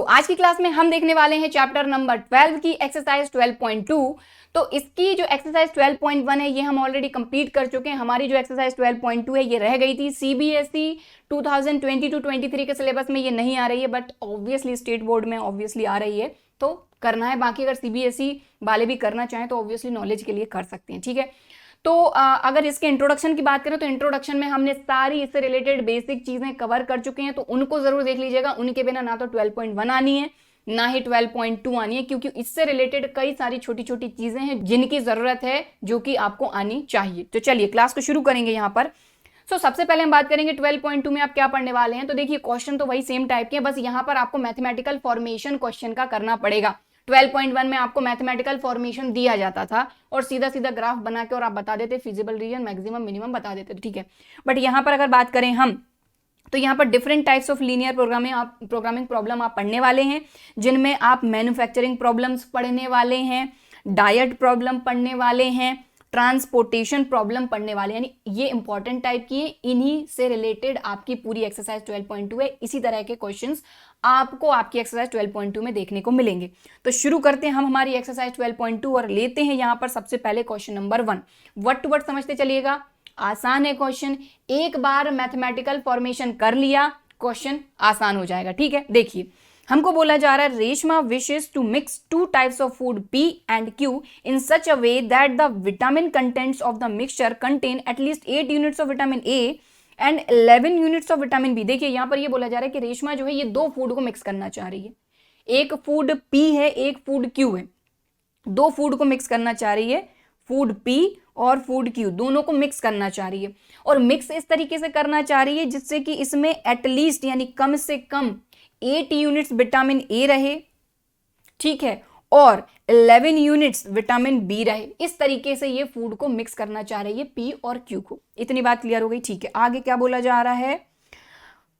आज की क्लास में हम देखने वाले हैं चैप्टर नंबर 12 की एक्सरसाइज 12.2। तो इसकी जो एक्सरसाइज 12.1 है ये हम ऑलरेडी कंप्लीट कर चुके हैं। हमारी जो एक्सरसाइज 12.2 है ये रह गई थी। CBSE 2022-23 के सिलेबस में ये नहीं आ रही है, बट ऑब्वियसली स्टेट बोर्ड में ऑब्वियसली आ रही है, तो करना है। बाकी अगर CBSE वाले भी करना चाहें तो ऑब्वियसली नॉलेज के लिए कर सकते हैं, ठीक है। तो अगर इसके इंट्रोडक्शन की बात करें तो इंट्रोडक्शन में हमने सारी इससे रिलेटेड बेसिक चीजें कवर कर चुके हैं, तो उनको जरूर देख लीजिएगा। उनके बिना ना तो 12.1 आनी है ना ही 12.2 आनी है, क्योंकि इससे रिलेटेड कई सारी छोटी छोटी चीजें हैं जिनकी जरूरत है, जो कि आपको आनी चाहिए। तो चलिए क्लास को शुरू करेंगे यहाँ पर। सबसे पहले हम बात करेंगे 12.2 में आप क्या पढ़ने वाले हैं। तो देखिए क्वेश्चन तो वही सेम टाइप के हैं, बस यहाँ पर आपको मैथमेटिकल फॉर्मेशन क्वेश्चन का करना पड़ेगा। 12.1 में आपको मैथमेटिकल फॉर्मेशन दिया जाता था और सीधा सीधा ग्राफ बना के और आप बता देते फिजिबल रीजन, मैक्सिमम, मिनिमम बता देते, ठीक है। बट यहाँ पर अगर बात करें हम, तो यहाँ पर different types of linear programming problem आप पढ़ने वाले हैं, जिनमें आप मैन्युफैक्चरिंग प्रॉब्लम्स पढ़ने वाले हैं, डायट प्रॉब्लम पढ़ने वाले हैं, ट्रांसपोर्टेशन प्रॉब्लम पढ़ने वाले, यानी ये इंपॉर्टेंट टाइप की है। इन्हीं से रिलेटेड आपकी पूरी एक्सरसाइज 12.2 है। इसी तरह के क्वेश्चंस आपको आपकी एक्सरसाइज 12.2 में देखने को मिलेंगे। तो शुरू करते हैं हम हमारी एक्सरसाइज 12.2 और लेते हैं यहाँ पर सबसे पहले question number 1। Word to word समझते चलिएगा, आसान है क्वेश्चन। एक बार मैथमेटिकल फॉर्मेशन कर लिया, क्वेश्चन आसान हो जाएगा, ठीक है। देखिए हमको बोला जा रहा है Reshma wishes to mix two types of food P and Q in such a way that the vitamin contents of the mixture contain at least 8 units of vitamin A and 11 units of vitamin B। देखिए यहाँ पर ये बोला जा रहा है कि रेशमा जो है ये दो फूड को मिक्स करना चाह रही है। एक फूड P है, एक फूड Q है। दो फूड को मिक्स करना चाह रही है, फूड P और फूड Q दोनों को मिक्स करना चाह रही है। और मिक्स इस तरीके से करना चाह रही है जिससे कि इसमें एटलीस्ट यानी कम से कम 8 यूनिट्स विटामिन A रहे, ठीक है, और 11 यूनिट्स विटामिन B रहे। इस तरीके से ये फूड को मिक्स करना चाह रही है P और Q को। इतनी बात क्लियर हो गई, ठीक है। आगे क्या बोला जा रहा है,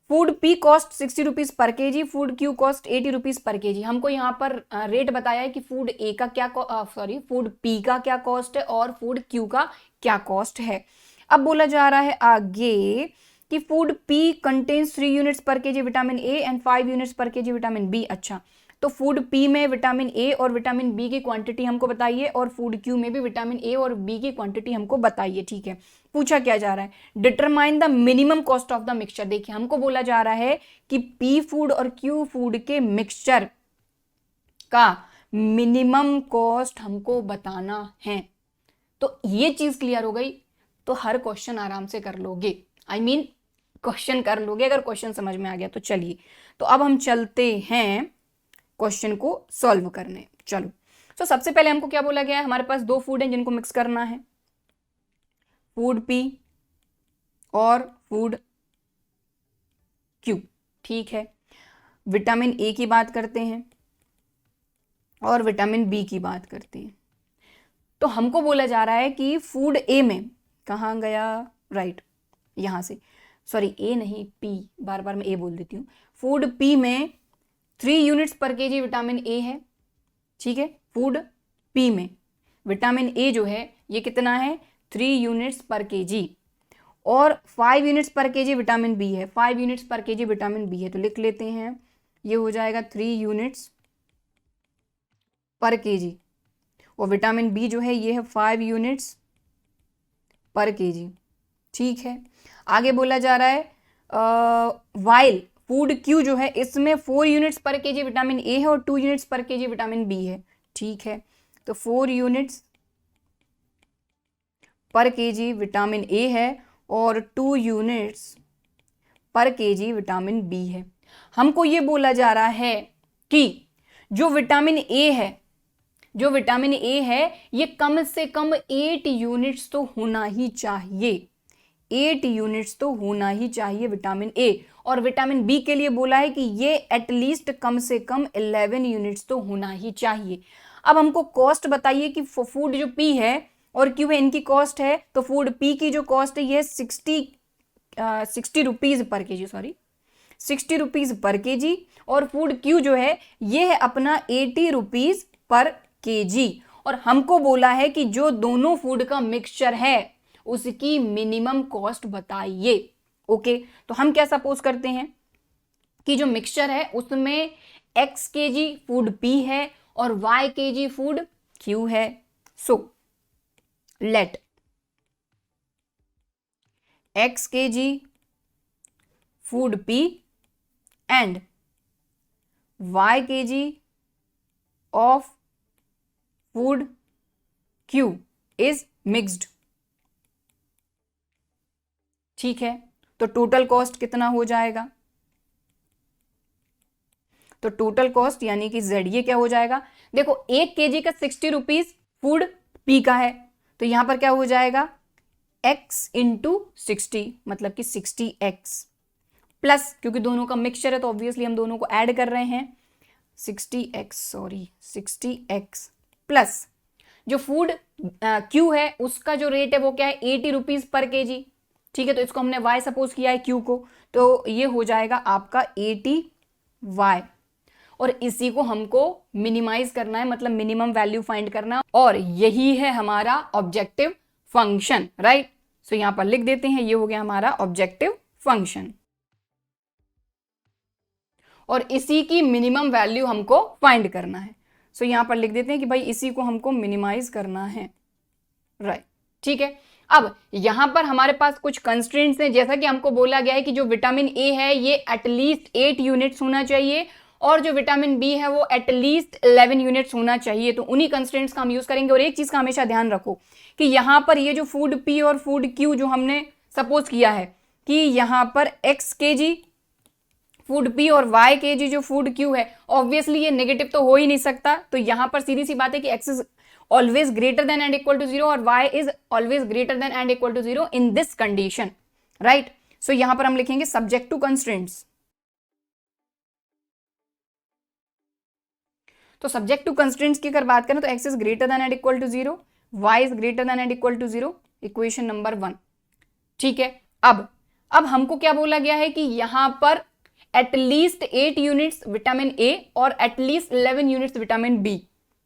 food P cost 60 rupees per KG, food Q cost 80 rupees per KG. हमको यहाँ पर रेट बताया है कि फूड A का क्या फूड P का क्या कॉस्ट है और फूड Q का क्या कॉस्ट है। अब बोला जा रहा है आगे कि फूड P कंटेन्स 3 यूनिट्स पर KG vitamin A and 5 units पर केजी विटामिन B। अच्छा, तो फूड P में विटामिन A और विटामिन B की क्वांटिटी हमको बताइए और फूड Q में भी विटामिन A और B की क्वांटिटी हमको बताइए, ठीक है। पूछा क्या जा रहा है, determine the minimum cost of the mixture. देखिए हमको बोला जा रहा है कि P फूड और Q फूड के मिक्सचर का मिनिमम कॉस्ट हमको बताना है। तो ये चीज क्लियर हो गई तो हर क्वेश्चन आराम से कर लोगे, क्वेश्चन कर लोगे अगर क्वेश्चन समझ में आ गया तो। चलिए तो अब हम चलते हैं क्वेश्चन को सॉल्व करने। चलो तो सबसे पहले हमको क्या बोला गया है, हमारे पास दो फूड हैं जिनको मिक्स करना है, फूड P और फूड Q, ठीक है। विटामिन A की बात करते हैं और विटामिन B की बात करते हैं। तो हमको बोला जा रहा है कि फूड A में, कहाँ गया, राइट, यहां से, सॉरी A नहीं P, बार बार मैं A बोल देती हूँ। फूड P में 3 यूनिट्स पर केजी विटामिन A है, ठीक है। फूड P में विटामिन A जो है ये कितना है, 3 यूनिट्स पर केजी, और 5 यूनिट्स पर केजी विटामिन B है। 5 यूनिट्स पर केजी विटामिन B है, तो लिख लेते हैं, ये हो जाएगा 3 यूनिट्स पर केजी, और विटामिन B जो है ये है 5 यूनिट्स पर केजी, ठीक है। आगे बोला जा रहा है वाइल फूड Q जो है इसमें 4 यूनिट्स पर केजी विटामिन A है और 2 यूनिट्स पर केजी विटामिन B है, ठीक है। तो 4 यूनिट्स पर केजी विटामिन A है और 2 यूनिट्स पर केजी विटामिन B है। हमको ये बोला जा रहा है कि जो विटामिन A है ये कम से कम 8 यूनिट्स तो होना ही चाहिए, 8 यूनिट्स तो होना ही चाहिए विटामिन A। और विटामिन B के लिए बोला है कि ये एटलीस्ट कम से कम 11 यूनिट्स तो होना ही चाहिए। अब हमको कॉस्ट बताइए कि फूड जो P है और Q है इनकी कॉस्ट है। तो फूड P की जो कॉस्ट है ये 60 rupees per KG, sorry 60 rupees per KG, और फूड Q जो है ये है अपना 80 रुपीज पर केजी। और हमको बोला है कि जो दोनों फूड का मिक्सचर है उसकी मिनिमम कॉस्ट बताइए। ओके, तो हम क्या सपोज करते हैं कि जो मिक्सचर है उसमें x kg फूड P है और y kg फूड Q है। So let x kg food P and y kg of food Q is mixed। ठीक है, तो टोटल कॉस्ट कितना हो जाएगा? तो टोटल कॉस्ट यानी कि Z ये क्या हो जाएगा? देखो 1 kg का 60 रुपीज फूड P का है, तो यहां पर क्या हो जाएगा x इंटू 60, मतलब कि 60x प्लस, क्योंकि दोनों का मिक्सचर है तो ऑब्वियसली हम दोनों को ऐड कर रहे हैं, 60x प्लस जो फूड Q है उसका जो रेट है वो क्या है 80 रुपीज पर केजी। ठीक है, तो इसको हमने y सपोज किया है Q को, तो ये हो जाएगा आपका 80y और इसी को हमको मिनिमाइज करना है, मतलब मिनिमम वैल्यू फाइंड करना, और यही है हमारा ऑब्जेक्टिव फंक्शन, राइट। सो यहां पर लिख देते हैं, ये हो गया हमारा ऑब्जेक्टिव फंक्शन और इसी की मिनिमम वैल्यू हमको फाइंड करना है। सो यहां पर लिख देते हैं कि भाई इसी को हमको मिनिमाइज करना है, राइट। ठीक है, अब यहां पर हमारे पास कुछ कंस्ट्रेंट्स हैं, जैसा कि हमको बोला गया है कि जो विटामिन ए है ये एटलीस्ट 8 यूनिट्स होना चाहिए और जो विटामिन बी है वो एटलीस्ट 11 यूनिट्स होना चाहिए। तो उन्हीं कंस्ट्रेंट्स का हम यूज करेंगे। और एक चीज का हमेशा ध्यान रखो कि यहां पर ये जो फूड पी और फूड क्यू जो हमने सपोज किया है कि यहां पर एक्स केजी फूड पी और वाई केजी जो फूड क्यू है, ऑब्वियसली ये नेगेटिव तो हो ही नहीं सकता। तो यहां पर सीधी सी बात है कि x is always greater than and equal to 0 और y is always greater than and equal to 0 in this condition, right. So यहां पर हम लिखेंगे सब्जेक्ट टू कंस्ट्रेंट्स। तो सब्जेक्ट टू कंस्ट्रेंट्स की अगर बात करें तो x is greater than and equal to 0, y is greater than and equal to 0, equation number 1। ठीक है, अब हमको क्या बोला गया है कि यहां पर एटलीस्ट 8 यूनिट्स विटामिन ए और एटलीस्ट 11 यूनिट्स विटामिन बी।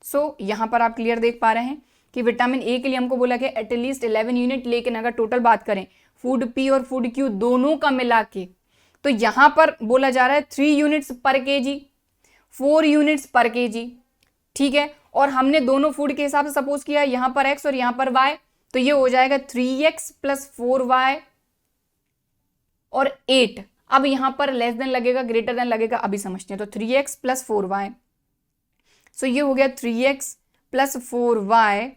सो यहां पर आप क्लियर देख पा रहे हैं कि विटामिन ए के लिए हमको बोला गया एटलीस्ट 11 यूनिट, लेकिन अगर टोटल बात करें फूड पी और फूड क्यू दोनों का मिला के, तो यहां पर बोला जा रहा है 3 यूनिट्स पर केजी, 4 यूनिट्स पर केजी। ठीक है, और हमने दोनों फूड के हिसाब से सपोज किया, यहां पर एक्स और यहां पर वाई, तो ये हो जाएगा 3x प्लस 4y और 8। अब यहां पर लेस देन लगेगा ग्रेटर देन लगेगा, अभी समझते हैं। तो 3x प्लस 4y, सो ये हो गया 3x प्लस 4y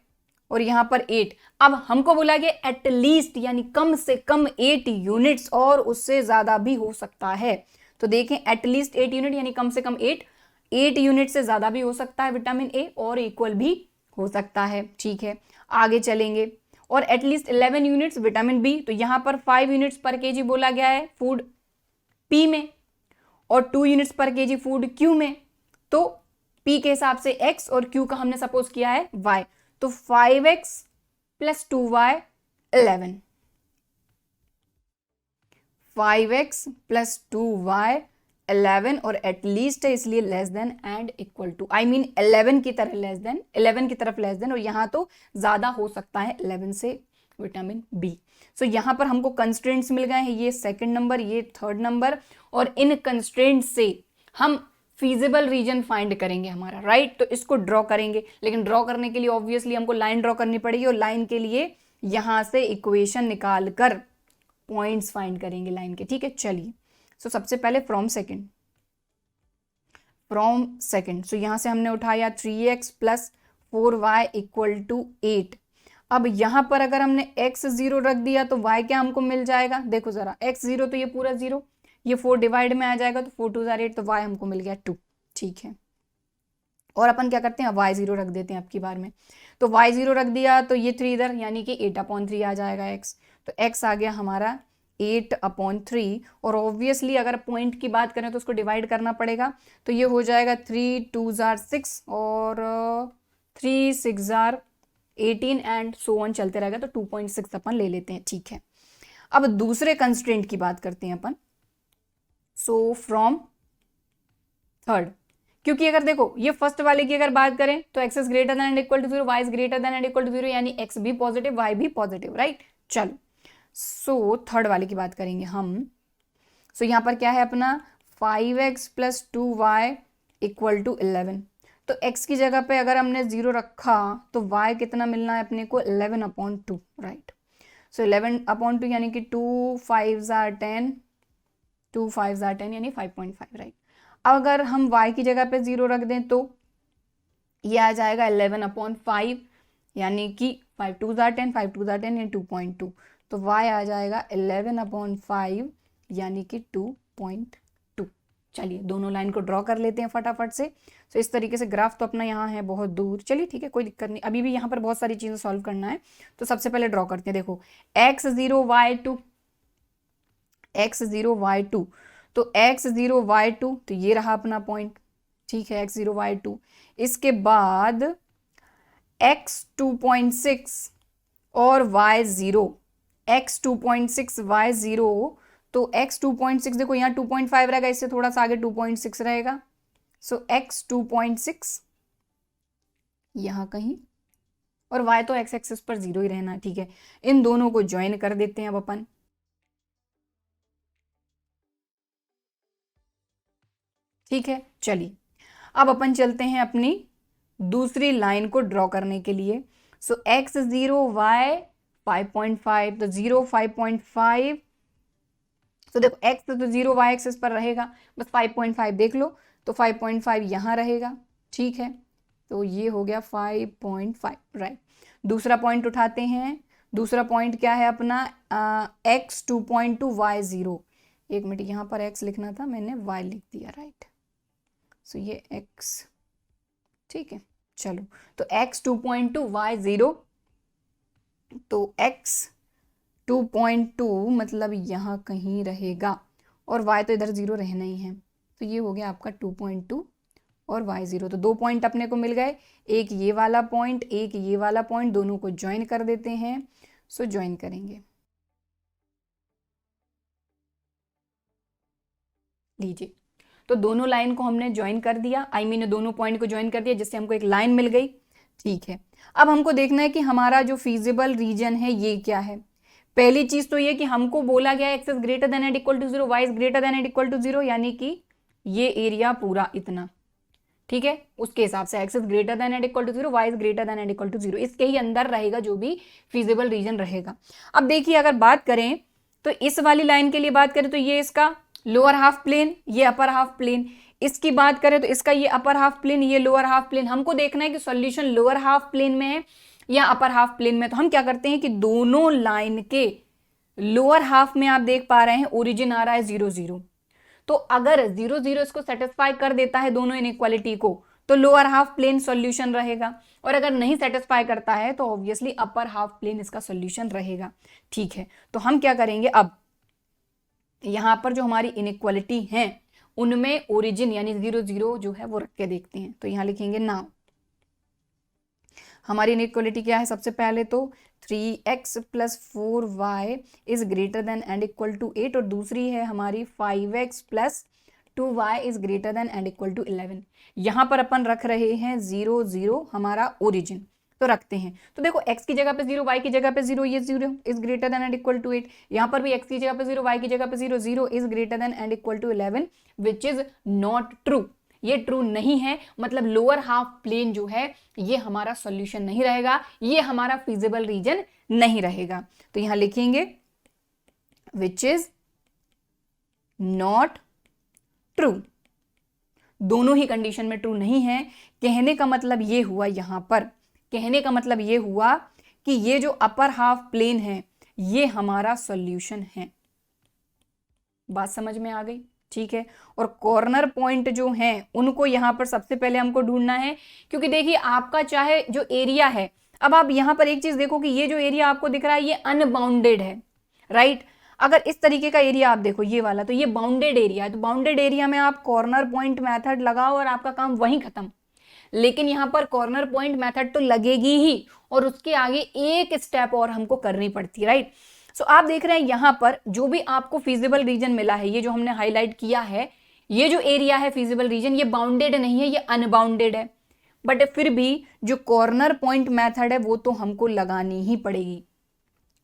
और यहां पर 8। अब हमको बोला गया एटलीस्ट यानी कम से कम 8 यूनिट्स और उससे ज्यादा भी हो सकता है। तो देखें एटलीस्ट 8 यूनिट यानी कम से कम 8 यूनिट से ज्यादा भी हो सकता है विटामिन ए और इक्वल भी हो सकता है। ठीक है, आगे चलेंगे। और एटलीस्ट 11 यूनिट्स विटामिन बी, तो यहां पर 5 यूनिट्स पर केजी बोला गया है फूड पी में और 2 यूनिट्स पर केजी फूड क्यू में। तो P के हिसाब से x और Q का हमने सपोज किया है y, तो 5x plus 2y 11, 5x plus 2y 11 और एटलीस्ट है इसलिए less than and equal to, I mean 11 की तरह लेस देन, 11 की तरफ लेस देन, और यहां तो ज्यादा हो सकता है 11 से विटामिन बी। सो यहां पर हमको कंस्ट्रेंट्स मिल गए हैं, ये सेकंड नंबर, ये थर्ड नंबर, और इन कंस्ट्रेंट्स से हम फीजिबल रीजन फाइंड करेंगे हमारा, राइट। तो इसको ड्रॉ करेंगे, लेकिन ड्रॉ करने के लिए ऑब्वियसली हमको लाइन ड्रॉ करनी पड़ेगी और लाइन के लिए यहां से इक्वेशन निकाल कर पॉइंट्स फाइंड करेंगे लाइन के। ठीक है, चलिए। सो सबसे पहले फ्रॉम सेकंड, सो यहां से हमने उठाया 3x plus 4y equal to 8। अब यहां पर अगर हमने x 0 रख दिया तो y क्या हमको मिल जाएगा, देखो जरा, x 0 तो ये पूरा 0, ये 4 डिवाइड में आ जाएगा तो 4 2 8, तो y हमको मिल गया 2। ठीक है, और अपन क्या करते हैं, y 0 रख देते हैं अब की बार में। तो y 0 रख दिया तो ये 3 इधर, यानी कि 8/3 आ जाएगा x, तो x आ गया हमारा 8/3। और ऑब्वियसली अगर पॉइंट की बात करें तो उसको डिवाइड करना पड़ेगा, तो ये हो जाएगा 3 2 6 और 3 6 18 एंड सो ऑन चलते रहेगा, तो 2.6 अपन ले लेते हैं। ठीक है, अब दूसरे कंस्ट्रेंट की बात करते हैं अपन। सो फ्रॉम थर्ड, क्योंकि अगर देखो ये फर्स्ट वाले की अगर बात करें तो x is greater than and equal to 0, y is greater than and equal to 0, यानी x भी पॉजिटिव y भी पॉजिटिव, राइट। चलो, सो थर्ड वाले की बात करेंगे हम। सो यहां पर क्या है अपना 5x plus 2y equal to 11। तो x की जगह पे अगर हमने 0 रखा तो y कितना मिलना है अपने को 11/2, राइट। सो 11/2 यानी कि 2 5s are 10, 2 5s are 10 यानी 5.5, राइट। अब अगर हम y की जगह पे 0 रख दें तो ये आ जाएगा 11/5 यानी कि 5 2s are 10, 5 2s are 10 यानी 2.2। तो y आ जाएगा 11/5 यानी कि 2.2। चलिए दोनों लाइन को ड्रॉ कर लेते हैं फटाफट से। तो इस तरीके से ग्राफ तो अपना यहाँ है बहुत दूर, चलिए ठीक है कोई दिक्कत नहीं, अभी भी यहाँ पर बहुत सारी चीज़ें सॉल्व करना है। तो सबसे पहले ड्रॉ करते हैं, देखो x0 y2, x0 y2, तो x0 y2 तो ये रहा अपना पॉइंट, ठीक है x0 y2। इसके बाद x 2.6 और y0, x 2.6 y0, तो x 2.6 देखो यहाँ 2.5 रहेगा, इससे थोड़ा सा आगे 2.6 रहेगा। सो x 2.6 यहाँ कहीं, और y तो x एक्सिस पर 0 ही रहना, ठीक है। इन दोनों को ज्वाइन कर देते हैं अब अपन, ठीक है। चलिए अब अपन चलते हैं अपनी दूसरी लाइन को ड्रॉ करने के लिए। सो x0 y 5.5, तो 0 5.5, तो देखो x तो 0 y एक्सिस पर रहेगा, बस 5.5 देख लो, तो 5.5 यहाँ रहेगा, ठीक है। तो ये हो गया 5.5, राइट। दूसरा पॉइंट उठाते हैं, दूसरा पॉइंट क्या है अपना x 2.2 y0, एक मिनट यहाँ पर x लिखना था, मैंने y लिख दिया, राइट। सो ये x, ठीक है। चलो तो x 2.2 y0, तो x 2.2 मतलब यहाँ कहीं रहेगा, और y तो इधर 0 रहना ही है, तो ये हो गया आपका 2.2 और y0। तो 2 पॉइंट अपने को मिल गए, एक ये वाला पॉइंट, एक ये वाला पॉइंट, दोनों को ज्वाइन कर देते हैं। सो ज्वाइन करेंगे, लीजिए तो दोनों लाइन को हमने ज्वाइन कर दिया, दोनों पॉइंट को ज्वाइन कर दिया, जिससे हमको एक लाइन मिल गई, ठीक है। अब हमको देखना है कि हमारा जो फीजिबल रीजन है ये क्या है। पहली चीज तो ये कि हमको बोला गया है x is greater than and equal to 0, y is greater than and equal to 0, यानी कि ये एरिया पूरा इतना, ठीक है। उसके हिसाब से x is greater than and equal to 0, y is greater than and equal to 0, इसके ही अंदर रहेगा जो भी फीजिबल रीजन रहेगा। अब देखिए अगर बात करें तो इस वाली लाइन के लिए बात करें तो ये इसका लोअर हाफ प्लेन, ये अपर हाफ प्लेन, इसकी बात करें तो इसका ये अपर हाफ प्लेन, ये लोअर हाफ प्लेन। हमको देखना है कि सॉल्यूशन लोअर हाफ प्लेन में है या अपर हाफ प्लेन में। तो हम क्या करते हैं कि दोनों लाइन के लोअर हाफ में आप देख पा रहे हैं ओरिजिन आ रहा है 0 0, तो अगर 0 0 इसको सेटिस्फाई कर देता है दोनों इनइक्वालिटी को, तो लोअर हाफ प्लेन सॉल्यूशन रहेगा, और अगर नहीं सेटिस्फाई करता है तो ऑब्वियसली अपर हाफ प्लेन इसका सॉल्यूशन रहेगा, ठीक है। तो हम क्या करेंगे, अब यहां पर जो हमारी इनइक्वालिटी है उनमें ओरिजिन यानी 0 0 जो है वो रख के देखते हैं। तो यहां लिखेंगे नाउ हमारी इनइक्वालिटी क्या है, सबसे पहले तो 3x + 4y is greater than and equal to 8, और दूसरी है हमारी 5x + 2y is greater than and equal to 11। यहां पर अपन रख रहे हैं 0 0 हमारा ओरिजिन, तो रखते हैं। तो देखो x की जगह पे 0, y की जगह पे 0, ये 0 is greater than and equal to 8, यहाँ पर भी x की जगह पे 0, y की जगह पे 0, 0 is greater than and equal to 11, which is not true, ये ट्रू नहीं है। मतलब लोअर हाफ प्लेन जो है ये हमारा सॉल्यूशन नहीं रहेगा, ये हमारा फीजिबल रीजन नहीं रहेगा। तो यहां लिखेंगे विच इज नॉट ट्रू, दोनों ही कंडीशन में ट्रू नहीं है। कहने का मतलब ये हुआ, यहां पर कहने का मतलब ये हुआ कि ये जो अपर हाफ प्लेन है ये हमारा सॉल्यूशन है। बात समझ में आ गई, ठीक है। और कॉर्नर पॉइंट जो हैं उनको यहां पर सबसे पहले हमको ढूंढना है, क्योंकि देखिए आपका चाहे जो एरिया है, अब आप यहां पर एक चीज देखो कि ये जो एरिया आपको दिख रहा है ये अनबाउंडेड है, राइट। अगर इस तरीके का एरिया आप देखो ये वाला, तो ये बाउंडेड एरिया है, तो बाउंडेड एरिया में आप कॉर्नर पॉइंट मेथड लगाओ और आपका काम वहीं खत्म। लेकिन यहां पर कॉर्नर पॉइंट मेथड तो लगेगी ही, और उसके आगे एक स्टेप और हमको करनी पड़ती है, राइट। सो आप देख रहे हैं यहां पर जो भी आपको फीजिबल रीजन मिला है, ये जो हमने हाईलाइट किया है, ये जो एरिया है फीजिबल रीजन, ये बाउंडेड नहीं है, ये अनबाउंडेड है, बट फिर भी जो कॉर्नर पॉइंट मेथड है वो तो हमको लगानी ही पड़ेगी।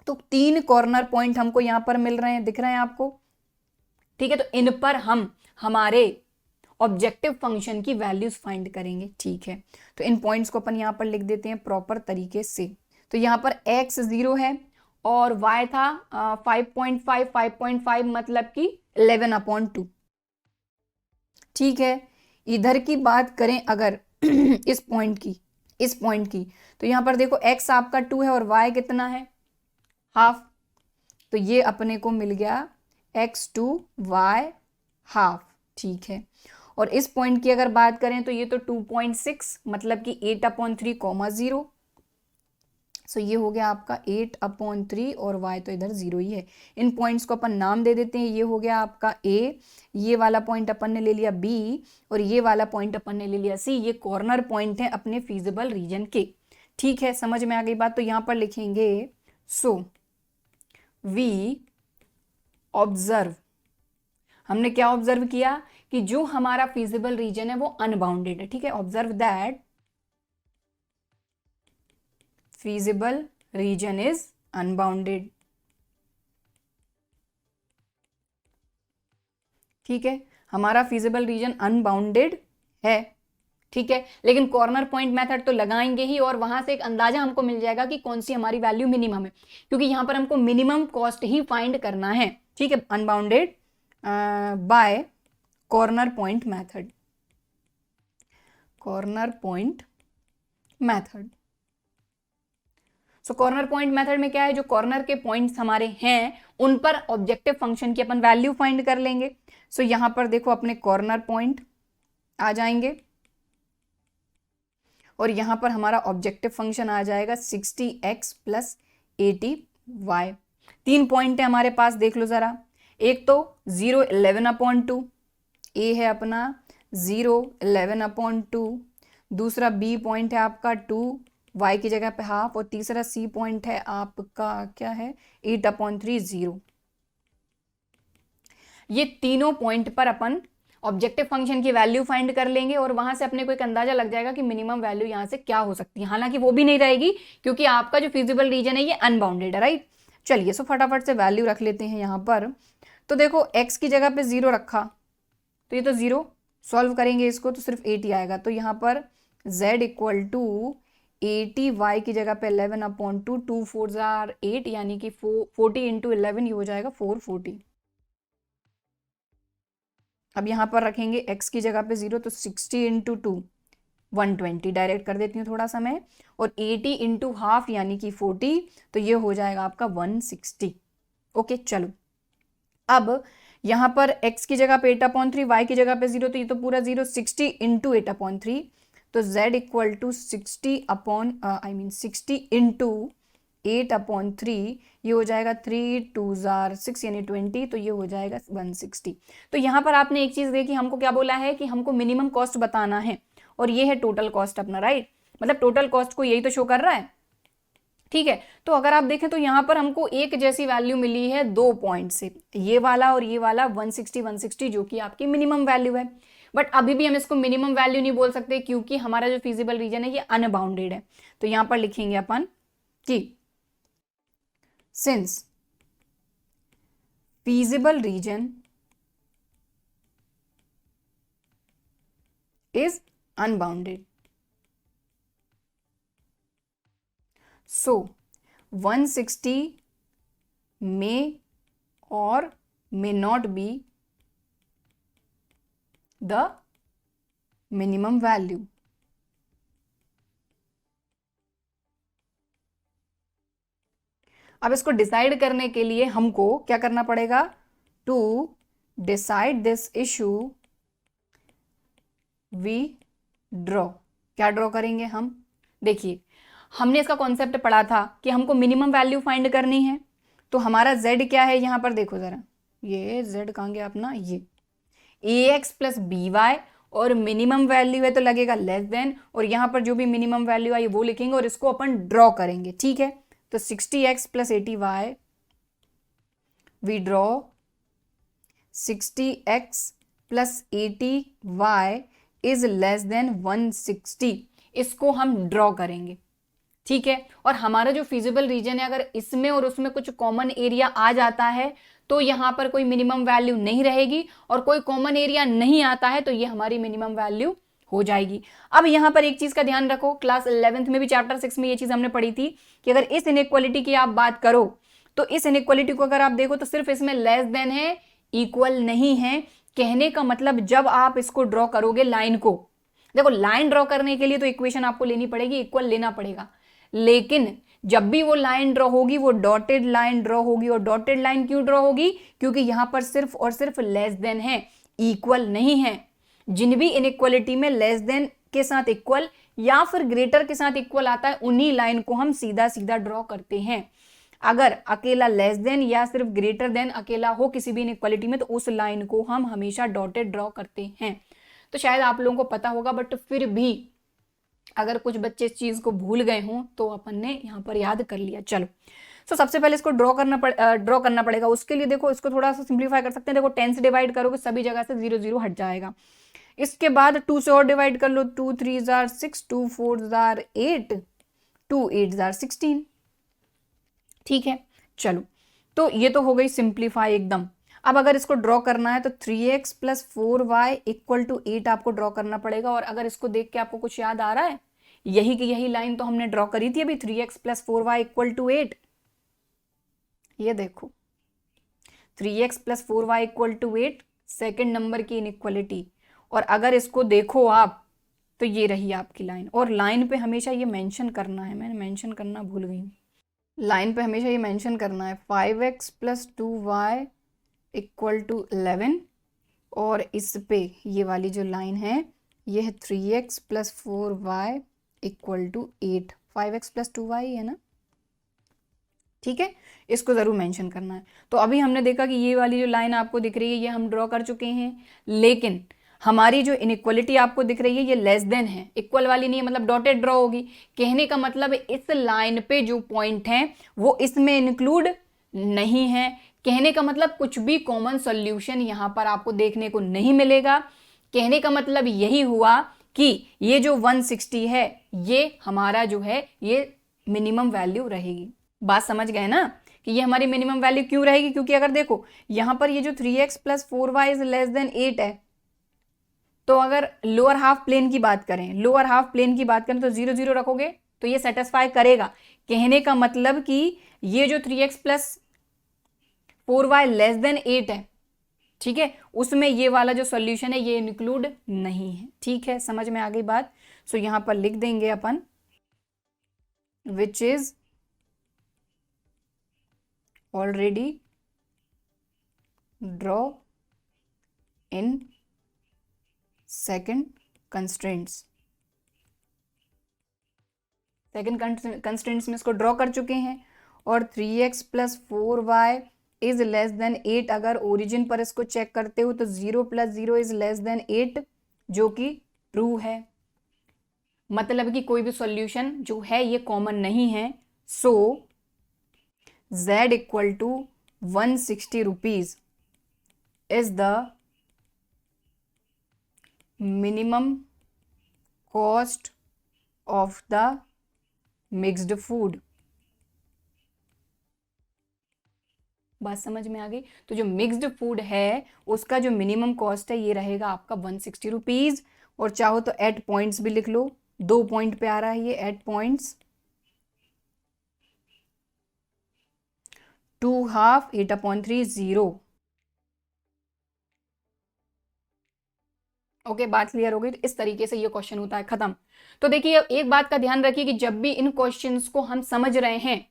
तो 3 कॉर्नर पॉइंट हमको यहां पर मिल रहे हैं, दिख रहे हैं आपको, ठीक है। तो इन पर हम हमारे ऑब्जेक्टिव फंक्शन की वैल्यूज फाइंड करेंगे। ठीक है, तो इन पॉइंट्स को अपन यहाँ पर लिख देते हैं प्रॉपर तरीके से। तो यहाँ पर x 0 है और y था 5.5 मतलब कि 11/2। ठीक है, इधर की बात करें अगर इस पॉइंट की तो यहाँ पर देखो x आपका 2 है और y कितना है, हाफ। तो ये अपने को मिल गया x2 y हाफ। ठीक है, और इस पॉइंट की अगर बात करें तो ये तो 2.6 मतलब कि 8/3, 0। सो ये हो गया आपका 8/3 और y तो इधर 0 ही है। इन पॉइंट्स को अपन नाम दे देते हैं। ये हो गया आपका a, ये वाला पॉइंट अपन ने ले लिया b और ये वाला पॉइंट अपन ने ले लिया c। ये कॉर्नर पॉइंट है अपने फीजिबल रीजन के। ठीक है, समझ में आ गई बात। तो यहाँ पर लिखेंगे सो वी ऑब्जर्व, हमने क्या ऑब्जर्व किया कि जो हमारा फीजिबल रीजन है वो अनबाउंडेड है। ठीक है, observe that feasible region is unbounded। ठीक है, हमारा feasible region unbounded है। ठीक है, लेकिन कॉर्नर पॉइंट मेथड तो लगाएंगे ही और वहां से एक अंदाजा हमको मिल जाएगा कि कौन सी हमारी वैल्यू मिनिमम है, क्योंकि यहां पर हमको मिनिमम कॉस्ट ही फाइंड करना है। ठीक है, unbounded by corner point method, corner point method. So corner point method में क्या है, जो कॉर्नर के पॉइंट्स हमारे हैं उन पर ऑब्जेक्टिव फंक्शन की अपन वैल्यू फाइंड कर लेंगे। सो यहां पर देखो अपने कॉर्नर पॉइंट आ जाएंगे और यहां पर हमारा ऑब्जेक्टिव फंक्शन आ जाएगा 60x + 80y। 3 पॉइंट है हमारे पास, देख लो जरा। एक तो 0 11/2, ए है अपना 0 11/2, दूसरा बी पॉइंट है आपका 2 y की जगह पे हाफ, और तीसरा सी पॉइंट है आपका क्या है 8/3 0। ये तीनों पॉइंट पर अपन ऑब्जेक्टिव फंक्शन की वैल्यू फाइंड कर लेंगे और वहां से अपने को एक अंदाजा लग जाएगा कि मिनिमम वैल्यू यहां से क्या हो सकती है। हालांकि वो भी नहीं रहेगी क्योंकि आपका जो फिजिबल रीजन है ये अनबाउंडेड है, राइट। चलिए, सो फटाफट से वैल्यू रख लेते हैं यहां पर। तो देखो x की जगह पे 0 रखा तो ये तो 0, सॉल्व करेंगे इसको तो सिर्फ 80 आएगा। तो यहाँ पर z = 80, y की जगह पे 11/2, 2 4 = 8 यानी कि 40 × 11 ये हो जाएगा 440। अब यहाँ पर रखेंगे x की जगह पे 0 तो 60 × 2 120, डायरेक्ट कर देती हूँ थोड़ा सा मैं, और 80 × हाफ यानी कि 40 तो ये हो जाएगा आपका 160। ओके, चलो अब यहाँ पर x की जगह पे 8/3, y की जगह पे 0 तो ये तो पूरा 0, 60 × 8/3 तो z = 60 × 8/3 ये हो जाएगा 3 2 = 6 यानी 20, तो ये हो जाएगा 160। तो यहाँ पर आपने एक चीज देखी, हमको क्या बोला है कि हमको मिनिमम कॉस्ट बताना है और ये है टोटल कॉस्ट अपना, राइट। मतलब टोटल कॉस्ट को यही तो शो कर रहा है। ठीक है, तो अगर आप देखें तो यहाँ पर हमको एक जैसी वैल्यू मिली है 2 पॉइंट से, ये वाला और ये वाला 160 जो कि आपकी मिनिमम वैल्यू है। बट अभी भी हम इसको मिनिमम वैल्यू नहीं बोल सकते क्योंकि हमारा जो फिजिबल रीजन है ये अनबाउंडेड है। तो यहां पर लिखेंगे अपन कि since feasible region is unbounded, so 160 may or may not be the minimum value। अब इसको डिसाइड करने के लिए हमको क्या करना पड़ेगा, to decide this issue we draw. क्या ड्रॉ करेंगे हम, देखिए हमने इसका कॉन्सेप्ट पढ़ा था कि हमको मिनिमम वैल्यू फाइंड करनी है। तो हमारा z क्या है, यहां पर देखो जरा, ये z कहां गया अपना, ये ax + by, और मिनिमम वैल्यू है तो लगेगा लेस देन, और यहां पर जो भी मिनिमम वैल्यू आई वो लिखेंगे और इसको अपन ड्रॉ करेंगे। ठीक है, तो 60x + 80y, we draw 60x + 80y is less than 160, इसको हम ड्रॉ करेंगे। ठीक है, और हमारा जो फिजिबल रीजन है अगर इसमें और उसमें कुछ कॉमन एरिया आ जाता है तो यहाँ पर कोई मिनिमम वैल्यू नहीं रहेगी, और कोई कॉमन एरिया नहीं आता है तो ये हमारी मिनिमम वैल्यू हो जाएगी। अब यहाँ पर एक चीज का ध्यान रखो, क्लास 11th में भी चैप्टर 6 में ये चीज हमने पढ़ी थी कि अगर इस इनइक्वालिटी की आप बात करो तो इस इनइक्वालिटी को अगर आप देखो तो सिर्फ इसमें लेस देन है, इक्वल नहीं है। कहने का मतलब जब आप इसको ड्रॉ करोगे लाइन को, देखो लाइन ड्रॉ करने के लिए तो इक्वेशन आपको लेनी पड़ेगी, इक्वल लेना पड़ेगा, लेकिन जब भी वो लाइन ड्रॉ होगी वो डॉटेड लाइन ड्रॉ होगी। और डॉटेड लाइन क्यों ड्रॉ होगी? क्योंकि यहां पर सिर्फ और सिर्फ लेस देन है, इक्वल नहीं है। जिन भी इनइक्वालिटी में लेस देन के साथ इक्वल या फिर ग्रेटर के साथ इक्वल आता है उन्हीं लाइन को हम सीधा सीधा ड्रॉ करते हैं। अगर अकेला लेस देन या सिर्फ ग्रेटर देन अकेला हो किसी भी इनइक्वालिटी में तो उस लाइन को हम हमेशा डॉटेड ड्रॉ करते हैं। तो शायद आप लोगों को पता होगा, बट फिर भी अगर कुछ बच्चे इस चीज को भूल गए हों तो अपन ने यहाँ पर याद कर लिया। चलो, तो सबसे पहले इसको ड्रॉ करना पड़ेगा। उसके लिए देखो इसको थोड़ा सा सिंप्लीफाई कर सकते हैं। देखो 10 से डिवाइड करोगे सभी जगह से 0 0 हट जाएगा। इसके बाद 2 से और डिवाइड कर लो, 2 3 जार 6, 2 4 जार 8, 2 8 जार 16। ठीक है, चलो, तो ये तो हो गई सिंप्लीफाई एकदम। अब अगर इसको ड्रॉ करना है तो 3x + 4y = 8 आपको ड्रॉ करना पड़ेगा। और अगर इसको देख के आपको कुछ याद आ रहा है, यही की यही लाइन तो हमने ड्रॉ करी थी अभी, 3x + 4y = 8। ये देखो 3x + 4y = 8, सेकेंड नंबर की इनइक्वालिटी। और अगर इसको देखो आप तो ये रही आपकी लाइन। और लाइन पे हमेशा ये मेंशन करना है, मैंने मेंशन करना भूल गई हूँ। लाइन पे हमेशा ये मेंशन करना है 5x + 2y = 11। और इस पे ये वाली जो लाइन है ये है 3x + 4y = 8। 5x + 2y है ना, ठीक है, इसको जरूर मेंशन करना है। तो अभी हमने देखा कि ये वाली जो लाइन आपको दिख रही है ये हम ड्रॉ कर चुके हैं, लेकिन हमारी जो इनइक्वालिटी आपको दिख रही है ये लेस देन है, इक्वल वाली नहीं है, मतलब डॉटेड ड्रॉ होगी। कहने का मतलब इस लाइन पे जो पॉइंट है वो इसमें इंक्लूड नहीं है। कहने का मतलब कुछ भी कॉमन सॉल्यूशन यहां पर आपको देखने को नहीं मिलेगा। कहने का मतलब यही हुआ कि ये जो 160 है ये हमारा जो है ये मिनिमम वैल्यू रहेगी। बात समझ गए ना कि ये हमारी मिनिमम वैल्यू क्यों रहेगी? क्योंकि अगर देखो यहां पर ये जो 3x + 4y = 8 है, तो अगर लोअर हाफ प्लेन की बात करें, तो 0 0 रखोगे तो ये सेटिस्फाई करेगा। कहने का मतलब कि ये जो 3x + 4y > 8 है, ठीक है, उसमें ये वाला जो सॉल्यूशन है ये इंक्लूड नहीं है। ठीक है, समझ में आ गई बात? सो यहां पर लिख देंगे अपन which is already draw in second constraints. Second constraints में इसको ड्रॉ कर चुके हैं। और 3x + 4y > 8 अगर ओरिजिन पर इसको चेक करते हो तो 0 + 0 > 8, जो कि ट्रू है। मतलब कि कोई भी सॉल्यूशन जो है ये कॉमन नहीं है। सो z = 160 rupees is the minimum cost of the mixed food. बात समझ में आ गई? तो जो मिक्स्ड फूड है उसका जो मिनिमम कॉस्ट है ये रहेगा आपका 160 रुपीज। और चाहो तो एट पॉइंट्स भी लिख लो, 2 पॉइंट पे आ रहा है ये, एट पॉइंट्स, 2 हाफ 8/3 0। ओके, बात क्लियर हो गई? तो इस तरीके से ये क्वेश्चन होता है, खत्म। तो देखिए एक बात का ध्यान रखिए कि जब भी इन क्वेश्चंस को हम समझ रहे हैं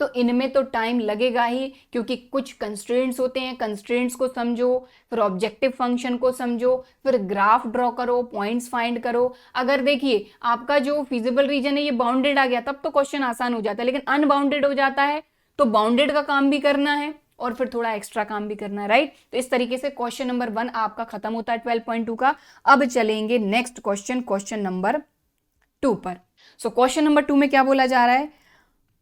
तो इनमें तो टाइम लगेगा ही, क्योंकि कुछ कंस्ट्रेंट्स होते हैं, कंस्ट्रेंट्स को समझो, फिर ऑब्जेक्टिव फंक्शन को समझो, फिर ग्राफ ड्रॉ करो, पॉइंट्स फाइंड करो। अगर देखिए आपका जो फिजिबल रीजन है ये बाउंडेड आ गया तब तो क्वेश्चन आसान हो जाता है, लेकिन अनबाउंडेड हो जाता है तो बाउंडेड का काम भी करना है और फिर थोड़ा एक्स्ट्रा काम भी करना है, राइट? तो इस तरीके से क्वेश्चन नंबर 1 आपका खत्म होता है 12.2 का। अब चलेंगे नेक्स्ट क्वेश्चन नंबर 2 पर। सो क्वेश्चन नंबर 2 में क्या बोला जा रहा है?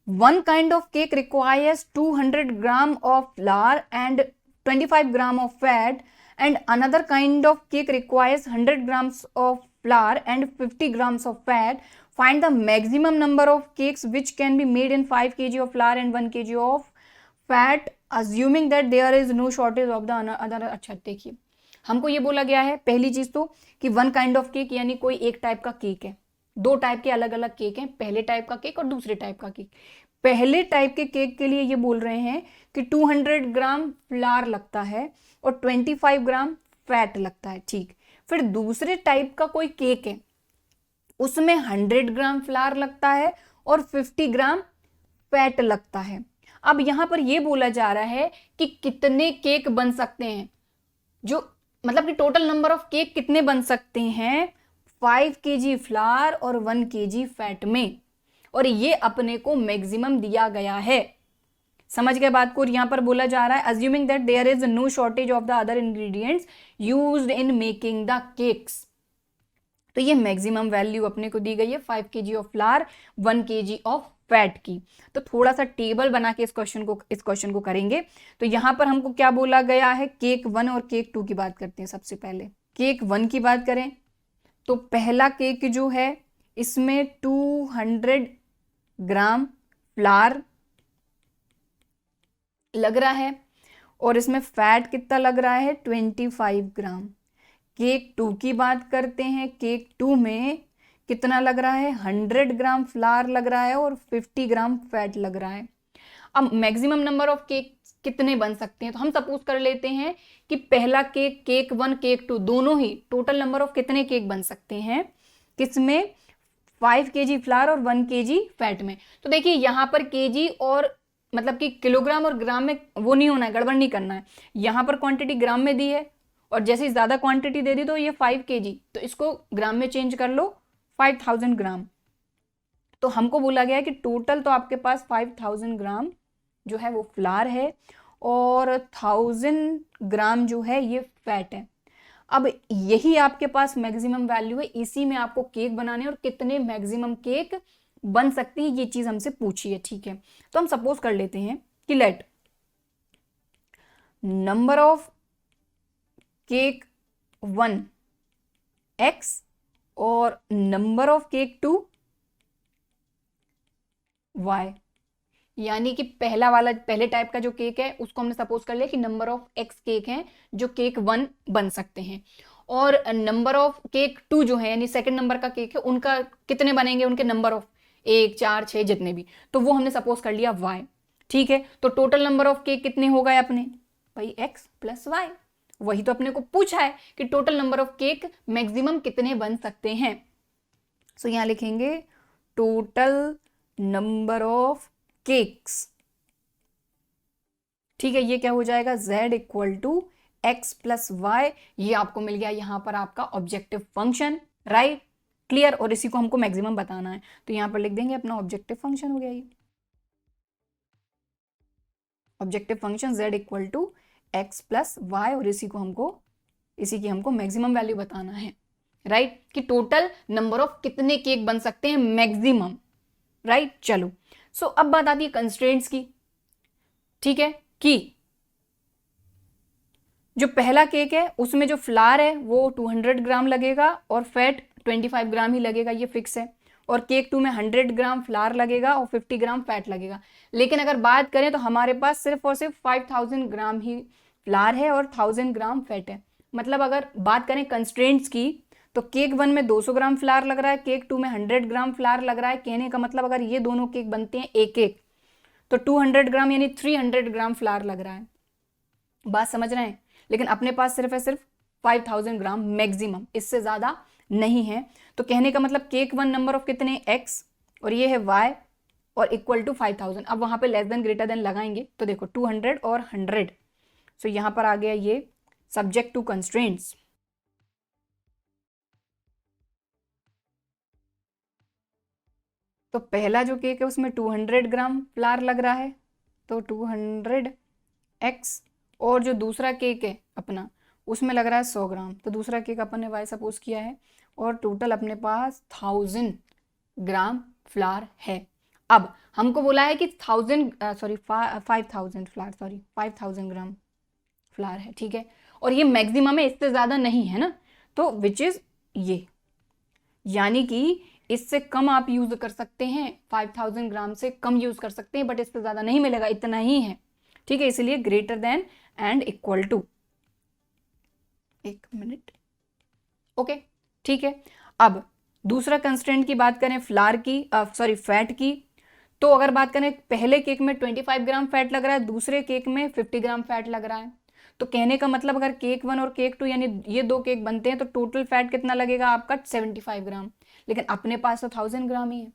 One kind of cake requires 200 gram of flour and 25 gram of fat, and another kind of cake requires 100 grams of flour and 50 grams of fat. Find the maximum number of cakes which can be made in 5 kg of flour and 1 kg of fat assuming that there is no shortage of the other. अच्छा देखिए, हमको ये बोला गया है पहली चीज तो कि वन काइंड ऑफ केक, यानी कोई एक टाइप का केक है, दो टाइप के अलग अलग केक हैं, पहले टाइप का केक और दूसरे टाइप का केक। पहले टाइप के केक के लिए ये बोल रहे हैं कि 200 ग्राम फ्लार लगता है और 25 ग्राम फैट लगता है, ठीक। फिर दूसरे टाइप का कोई केक है, उसमें 100 ग्राम फ्लार लगता है और 50 ग्राम फैट लगता है। अब यहां पर यह बोला जा रहा है कि कितने केक बन सकते हैं, जो मतलब कि टोटल नंबर ऑफ केक कितने बन सकते हैं 5 kg फ्लार और 1 kg फैट में, और ये अपने को मैक्सिमम दिया गया है। समझ गए बात को? यहां पर बोला जा रहा है assuming that there is no shortage of the other ingredients used in making the cakes. तो ये मैक्सिमम वैल्यू अपने को दी गई है 5 kg of flour 1 kg of fat की। तो थोड़ा सा टेबल बना के इस क्वेश्चन को करेंगे। तो यहां पर हमको क्या बोला गया है, केक 1 और केक 2 की बात करते हैं। सबसे पहले केक 1 की बात करें तो पहला केक जो है इसमें 200 ग्राम फ्लार लग रहा है और इसमें फैट कितना लग रहा है 25 ग्राम। केक 2 की बात करते हैं, केक 2 में कितना लग रहा है 100 ग्राम फ्लार लग रहा है और 50 ग्राम फैट लग रहा है। अब मैक्सिमम नंबर ऑफ केक कितने बन सकते हैं, तो हम सपोज कर लेते हैं कि पहला केक, केक 1 केक 2 दोनों ही टोटल नंबर ऑफ कितने केक बन सकते हैं, किसमें 5 kg फ्लार और 1 kg फैट में। तो देखिए यहां पर केजी और मतलब कि किलोग्राम और ग्राम में वो नहीं होना है, गड़बड़ नहीं करना है। यहां पर क्वांटिटी ग्राम में दी है और जैसे ज्यादा क्वांटिटी दे दी तो ये 5 kg, तो इसको ग्राम में चेंज कर लो 5000 ग्राम। तो हमको बोला गया है कि टोटल तो आपके पास 5000 ग्राम जो है वो फ्लार है और 1000 ग्राम जो है ये फैट है। अब यही आपके पास मैक्सिमम वैल्यू है, इसी में आपको केक बनाने और कितने मैक्सिमम केक बन सकती है ये चीज हमसे पूछी है, ठीक है। तो हम सपोज कर लेते हैं कि let number of cake 1 x और नंबर ऑफ केक 2 y, यानी कि पहला वाला पहले टाइप का जो केक है उसको हमने सपोज कर लिया कि नंबर ऑफ x केक हैं जो केक 1 बन सकते हैं, और नंबर ऑफ केक 2 जो है यानी सेकंड नंबर का केक है उनका कितने बनेंगे, उनके नंबर ऑफ 1 4 6 जितने भी, तो वो हमने सपोज कर लिया y, ठीक है। तो टोटल नंबर ऑफ केक कितने हो गए अपने भाई x प्लस y, वही तो अपने को पूछा है कि total number of cake maximum कितने बन सकते हैं। सो यहां लिखेंगे टोटल नंबर ऑफ केक्स, ठीक है। ये क्या हो जाएगा z equal to x plus y, ये आपको मिल गया यहां पर आपका ऑब्जेक्टिव फंक्शन, राइट, क्लियर। और इसी को हमको मैक्सिमम बताना है तो यहां पर लिख देंगे अपना ऑब्जेक्टिव फंक्शन हो गया ये objective function z equal to x plus y, और इसी की हमको मैक्सिमम वैल्यू बताना है, राइट, कि टोटल नंबर ऑफ कितने केक बन सकते हैं मैक्सिमम, राइट। चलो सो अब बात आती है कंस्ट्रेंट्स की, ठीक है, कि जो पहला केक है उसमें जो फ्लार है वो 200 ग्राम लगेगा और फैट 25 ग्राम ही लगेगा, ये फिक्स है। और केक 2 में 100 ग्राम फ्लार लगेगा और 50 ग्राम फैट लगेगा। लेकिन अगर बात करें तो हमारे पास सिर्फ और सिर्फ 5000 ग्राम ही फ्लार है और 1000 ग्राम फैट है। मतलब अगर बात करें कंस्ट्रेंट्स की तो केक 1 में 200 ग्राम फ्लार लग रहा है, केक 2 में 100 ग्राम फ्लार लग रहा है। कहने का मतलब अगर ये दोनों केक बनते हैं एक एक तो 200 ग्राम यानी 300 ग्राम फ्लार लग रहा है, बात समझ रहे हैं। लेकिन अपने पास सिर्फ है सिर्फ 5000 ग्राम मैक्सिमम, इससे ज्यादा नहीं है। तो कहने का मतलब केक 1 नंबर ऑफ कितने x और ये है y और इक्वल टू 5000। अब वहां पे लेस देन ग्रेटर देन लगाएंगे तो देखो 200 और 100, सो यहां पर आ गया ये सब्जेक्ट टू कंस्ट्रेंट्स। तो पहला जो केक है उसमें 200 ग्राम फ्लार लग रहा है तो 200x, और जो दूसरा केक है अपना उसमें लग रहा है 100 ग्राम, तो दूसरा केक अपन ने y सपोज किया है और टोटल अपने पास 1000 ग्राम फ्लार है। अब हमको बोला है कि 5000 ग्राम फ्लार है, ठीक है, और ये मैक्सिमम है, इससे ज्यादा नहीं है ना, तो विच इज ये, यानी कि इससे कम आप यूज कर सकते हैं, 5000 ग्राम से कम यूज कर सकते हैं, बट इससे ज्यादा नहीं मिलेगा, इतना ही है, ठीक है, इसलिए greater than and equal to. एक मिनट, ओके, ठीक है। अब दूसरा कंस्ट्रेंट की बात करें फ्लावर की, सॉरी फैट की, तो अगर बात करें पहले केक में 25 ग्राम फैट लग रहा है, दूसरे केक में 50 ग्राम फैट लग रहा है। तो कहने का मतलब अगर केक 1 और केक 2 यानी ये दो केक बनते हैं तो टोटल फैट कितना लगेगा आपका 75 ग्राम, लेकिन अपने पास तो 1000 ग्राम ही है।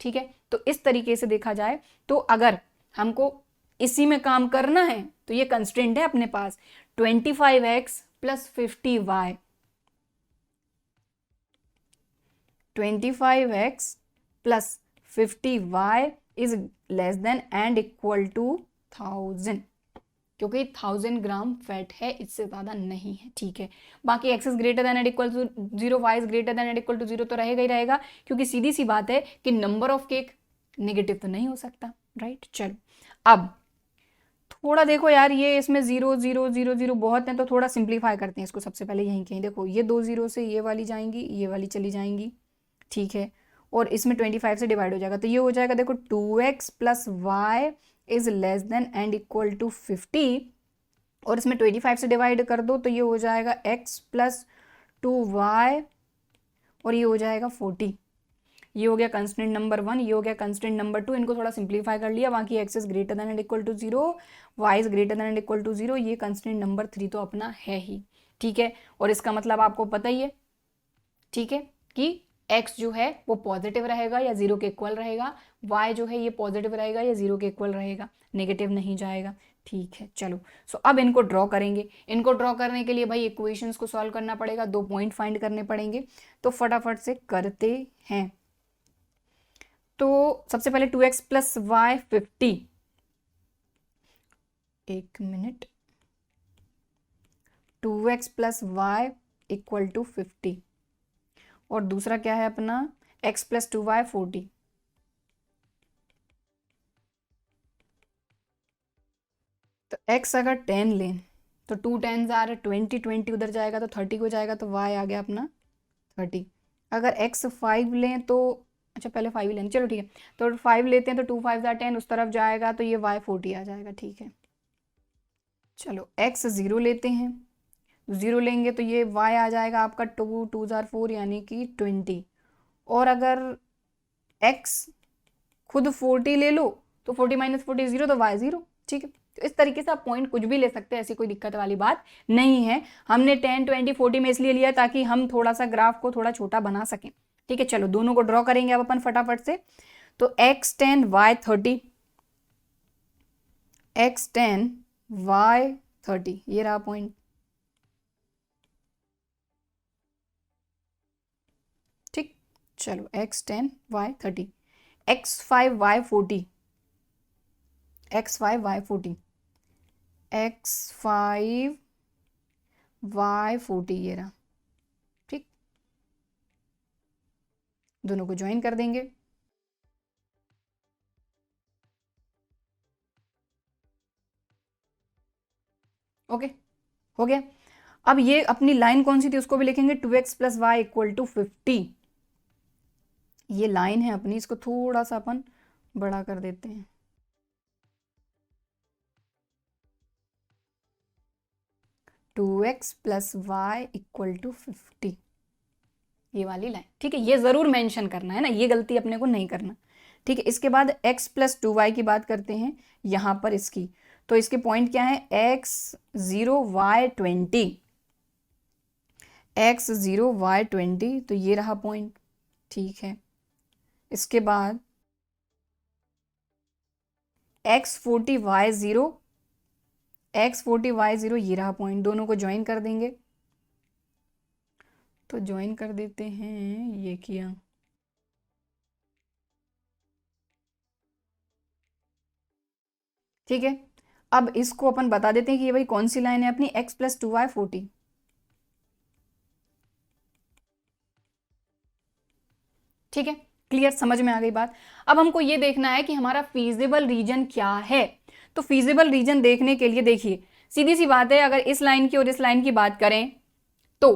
ठीक है, तो इस तरीके से देखा जाए तो अगर हमको इसी में काम करना है तो ये कंस्ट्रेंट है अपने पास 25x plus 50y, 25x plus 50y is less than and equal to 1000, क्योंकि 1000 ग्राम फैट है, इससे ज़्यादा नहीं है। ठीक है, बाकी x is greater than and equal to 0, y is greater than and equal to 0 तो रहेगा ही रहेगा, क्योंकि सीधी सी बात है कि नंबर ऑफ केक नेगेटिव तो नहीं हो सकता, राइट। चलो अब थोड़ा देखो यार, ये इसमें 0 0 0 0 बहुत है, तो थोड़ा सिंप्लीफाई करते हैं इसको। सबसे पहले यहीं कहीं देखो, ये 2 0 से ये वाली जाएंगी, ये वाली चली जाएंगी, ठीक है, और इसमें 25 से डिवाइड हो जाएगा, तो ये हो जाएगा देखो 2x plus y is less than and equal to 50, और इसमें 25 से डिवाइड कर दो तो ये हो जाएगा x प्लस 2y, और ये हो जाएगा 40। ये हो गया कंस्टेंट नंबर 1, ये हो गया कंस्टेंट नंबर 2, इनको थोड़ा सिंप्लीफाई कर लिया। बाकी x is greater than and equal to 0, y is greater than and equal to 0, ये कंस्टेंट नंबर 3 तो अपना है ही। ठीक है, और इसका मतलब आपको पता ही है, ठीक है, कि x जो है वो पॉजिटिव रहेगा या 0 के इक्वल रहेगा, y जो है ये पॉजिटिव रहेगा या 0 के इक्वल रहेगा, नेगेटिव नहीं जाएगा। ठीक है, चलो सो अब इनको ड्रॉ करेंगे। इनको ड्रॉ करने के लिए भाई इक्वेशंस को सॉल्व करना पड़ेगा, 2 पॉइंट फाइंड करने पड़ेंगे, तो फटाफट से करते हैं। तो सबसे पहले 2x प्लस वाई 50, एक minute, 2x plus y equal to 50, और दूसरा क्या है अपना x प्लस 2y 40। तो x अगर 10 लें तो 2 10 आ रहा है 20, 20 उधर जाएगा तो 30 को जाएगा, तो y आ गया अपना 30। अगर x 5 लें तो, अच्छा पहले 5 लें, चलो ठीक है, तो 5 लेते हैं तो 2 5 10 उस तरफ जाएगा, तो ये y 40 आ जाएगा। ठीक है, चलो x 0 लेते हैं, 0 लेंगे तो ये y आ जाएगा आपका 2 2 4 यानी कि 20, और अगर x खुद 40 ले लो तो 40 माइनस 40 0, तो y 0। ठीक है, तो इस तरीके से आप पॉइंट कुछ भी ले सकते हैं, ऐसी कोई दिक्कत वाली बात नहीं है। हमने 10 20 40 में इसलिए लिया ताकि हम थोड़ा सा ग्राफ को थोड़ा छोटा बना सकें। ठीक है, चलो दोनों को ड्रॉ करेंगे अब अपन फटाफट से। तो x 10 y 30, x 10 y 30, ये रहा पॉइंट। ठीक, चलो x 10 y 30, x 5 y 40, x 5 y 40, x 5 y 40, ये रहा। ठीक, दोनों को ज्वाइन कर देंगे। ओके, हो गया। अब ये अपनी लाइन कौन सी थी उसको भी लिखेंगे, 2x plus y equal to 50, ये लाइन है अपनी, इसको थोड़ा सा अपन बड़ा कर देते हैं। Two x plus y equal to 50, ये वाली लाइन। ठीक है, ये जरूर मेंशन करना है ना, ये गलती अपने को नहीं करना। ठीक है, इसके बाद x प्लस 2y की बात करते हैं यहां पर इसकी, तो इसके पॉइंट क्या है, x 0 y 20, x 0 y 20, तो ये रहा पॉइंट। ठीक है, इसके बाद x 40 y 0, x 40 y 0, ये रहा पॉइंट। दोनों को ज्वाइन कर देंगे, तो ज्वाइन कर देते हैं, ये किया। ठीक है, अब इसको अपन बता देते हैं कि ये भाई कौन सी लाइन है अपनी, x प्लस 2y 40। ठीक है, क्लियर, समझ में आ गई बात। अब हमको ये देखना है कि हमारा फीजिबल रीजन क्या है। तो फीजिबल रीजन देखने के लिए देखिए, सीधी सी बात है, अगर इस लाइन की और इस लाइन की बात करें तो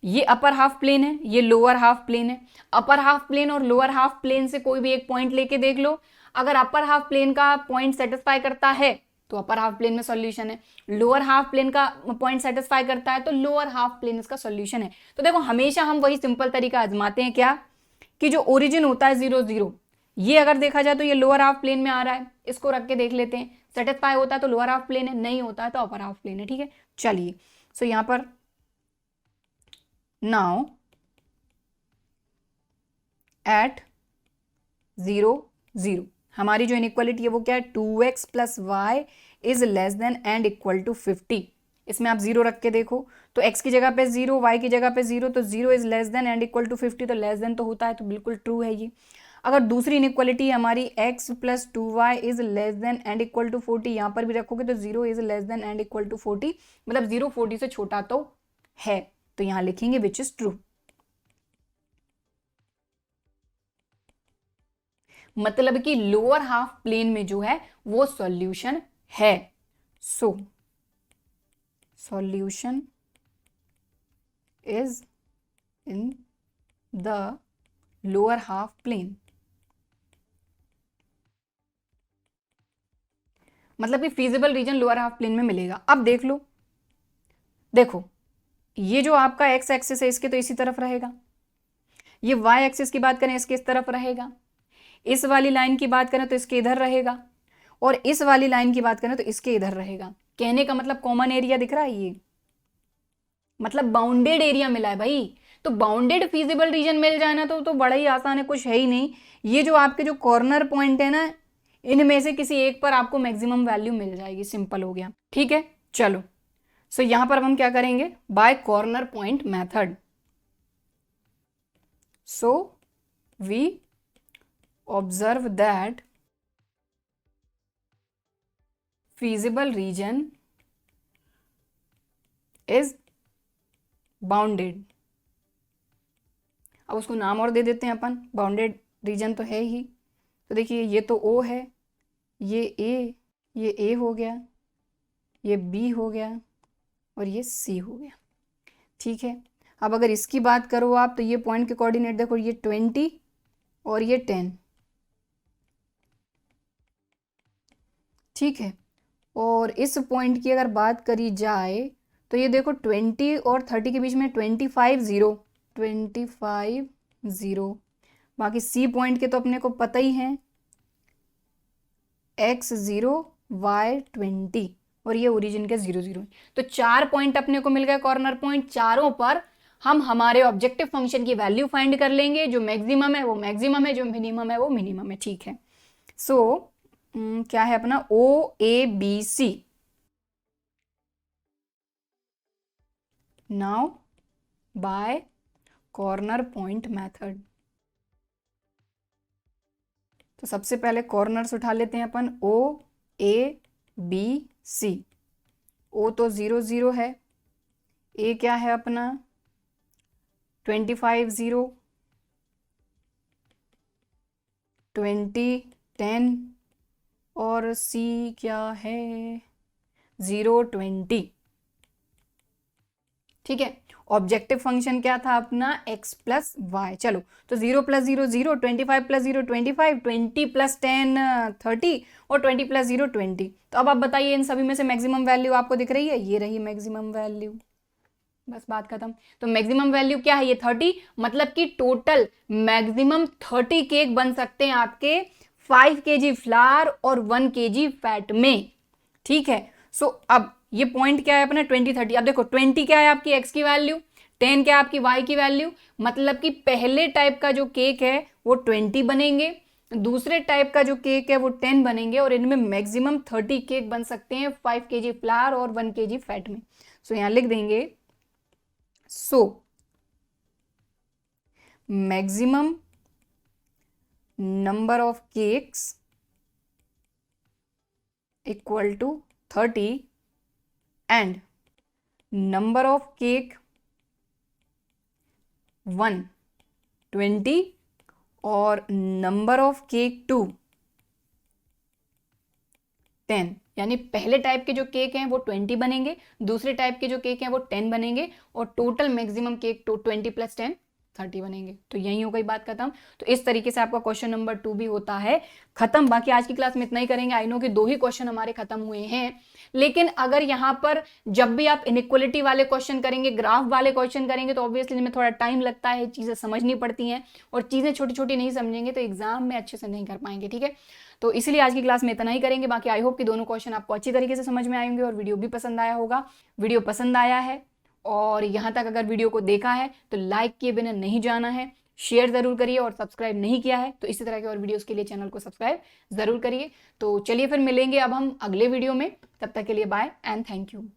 ये अपर हाफ प्लेन है, ये लोअर हाफ प्लेन है। अपर हाफ प्लेन और लोअर हाफ प्लेन से कोई भी एक पॉइंट लेके देख लो, अगर अपर हाफ प्लेन का पॉइंट सेटिस्फाई करता है तो अपर हाफ प्लेन में सॉल्यूशन है। लोअर हाफ प्लेन का पॉइंट सेटिस्फाई करता है तो लोअर हाफ प्लेन इसका सॉल्यूशन है। तो देखो हमेशा हम वही सिंपल तरीका आजमाते हैं, क्या कि जो ओरिजिन होता है 0 0, ये अगर देखा जाए तो ये लोअर हाफ प्लेन में आ रहा है, इसको रख के देख लेते हैं, सेटिस्फाई होता है तो लोअर हाफ प्लेन है, नहीं होता है तो अपर हाफ प्लेन है। ठीक है, चलिए सो यहां पर नाउ एट 0 0 हमारी जो इनइक्वालिटी है वो क्या है, 2x plus y is less than and equal to 50। इसमें आप 0 रख के देखो तो x की जगह पे 0, y की जगह पे 0, तो 0 is less than and equal to 50, तो लेस देन तो होता है, तो बिल्कुल ट्रू है ये। अगर दूसरी इनइक्वालिटी हमारी x plus 2y is less than and equal to 40, यहाँ पर भी रखोगे तो 0 is less than and equal to 40, मतलब 0 40 से छोटा तो है, तो यहाँ लिखेंगे विच इज ट्रू। मतलब कि लोअर हाफ प्लेन में जो है वो सॉल्यूशन है। So solution is in the lower half plane, मतलब कि feasible region lower half plane में मिलेगा। अब देख लो, देखो ये जो आपका एक्स एक्सिस है इसके तो इसी तरफ रहेगा, ये वाई एक्सिस की बात करें इसके इस तरफ रहेगा, इस वाली लाइन की बात करें तो इसके इधर रहेगा, और इस वाली लाइन की बात करें तो इसके इधर रहेगा। कहने का मतलब कॉमन एरिया दिख रहा है, ये मतलब बाउंडेड एरिया मिला है भाई। तो बाउंडेड फीजिबल रीजन मिल जाए ना तो बड़ा ही आसान है, कुछ है ही नहीं। ये जो आपके जो कॉर्नर पॉइंट है ना, इनमें से किसी एक पर आपको मैक्सिमम वैल्यू मिल जाएगी, सिंपल हो गया। ठीक है, चलो सो यहां पर हम क्या करेंगे, by corner point method. So we observe that feasible region is bounded। अब उसको नाम और दे देते हैं अपन, बाउंडेड रीजन तो है ही। तो देखिए ये तो O है, ये A हो गया, ये B हो गया और ये C हो गया। ठीक है, अब अगर इसकी बात करो आप तो ये पॉइंट के कोऑर्डिनेट देखो, ये 20 और ये 10। ठीक है, और इस पॉइंट की अगर बात करी जाए तो ये देखो 20 और 30 के बीच में 25 0। बाकी सी पॉइंट के तो अपने को पता ही है, x 0 y 20 और ये ओरिजिन के 0 0। तो 4 पॉइंट अपने को मिल गए कॉर्नर पॉइंट, चारों पर हम हमारे ऑब्जेक्टिव फंक्शन की वैल्यू फाइंड कर लेंगे। जो मैक्सिमम है वो मैक्सिमम है, जो मिनिमम है वो मिनिमम है। ठीक है, सो क्या है अपना OABC। Now by corner point method, तो सबसे पहले कॉर्नर्स उठा लेते हैं अपन, OABC। O तो 0 0 है, A क्या है अपना 25 0, 20 10 और C क्या है 0 20। ठीक है, ऑब्जेक्टिव फंक्शन क्या था अपना x प्लस वाई। चलो तो 0 प्लस 0 0, 25 प्लस 0 25, 20 प्लस 10 30 और 20 प्लस 0 20। तो अब आप बताइए इन सभी में से मैक्सिमम वैल्यू आपको दिख रही है, ये रही मैक्सिमम वैल्यू, बस बात खत्म। तो मैक्सिमम वैल्यू क्या है, ये 30, मतलब कि टोटल मैक्सिमम 30 केक बन सकते हैं आपके 5 kg फ्लावर और 1 kg फैट में। ठीक है, सो अब ये पॉइंट क्या है अपना 20 30। अब देखो 20 क्या है आपकी x की वैल्यू, 10 क्या है आपकी y की वैल्यू, मतलब कि पहले टाइप का जो केक है वो 20 बनेंगे, दूसरे टाइप का जो केक है वो 10 बनेंगे, और इनमें मैक्सिमम 30 केक बन सकते हैं 5 kg फ्लावर और 1 kg फैट में। सो यहां लिख देंगे, so maximum number of cakes equal to 30 and number of cake 1 20 और number of cake 2 10। यानी पहले टाइप के जो केक हैं वो 20 बनेंगे, दूसरे टाइप के जो केक हैं वो 10 बनेंगे, और टोटल मैक्सिमम केक 20 प्लस 10 30 बनेंगे। तो यही हो गई बात खत्म। तो इस तरीके से आपका क्वेश्चन नंबर 2 भी होता है खत्म। बाकी आज की क्लास में इतना ही करेंगे। आई नो कि 2 ही क्वेश्चन हमारे खत्म हुए हैं, लेकिन अगर यहां पर जब भी आप इनइक्वलिटी वाले क्वेश्चन करेंगे, ग्राफ वाले क्वेश्चन करेंगे, तो ऑब्वियसली इसमें थोड़ा टाइम लगता है, चीजें समझनी पड़ती हैं, और चीजें छोटी छोटी नहीं समझेंगे तो एग्जाम में अच्छे से नहीं कर पाएंगे। ठीक है, तो इसलिए आज की क्लास में इतना ही करेंगे। बाकी आई होप कि दोनों क्वेश्चन आपको अच्छी तरीके से समझ में आएंगे और वीडियो भी पसंद आया होगा। वीडियो पसंद आया है और यहाँ तक अगर वीडियो को देखा है तो लाइक किए बिना नहीं जाना है, शेयर जरूर करिए, और सब्सक्राइब नहीं किया है तो इसी तरह के और वीडियोस के लिए चैनल को सब्सक्राइब जरूर करिए। तो चलिए फिर मिलेंगे अब हम अगले वीडियो में, तब तक के लिए बाय एंड थैंक यू।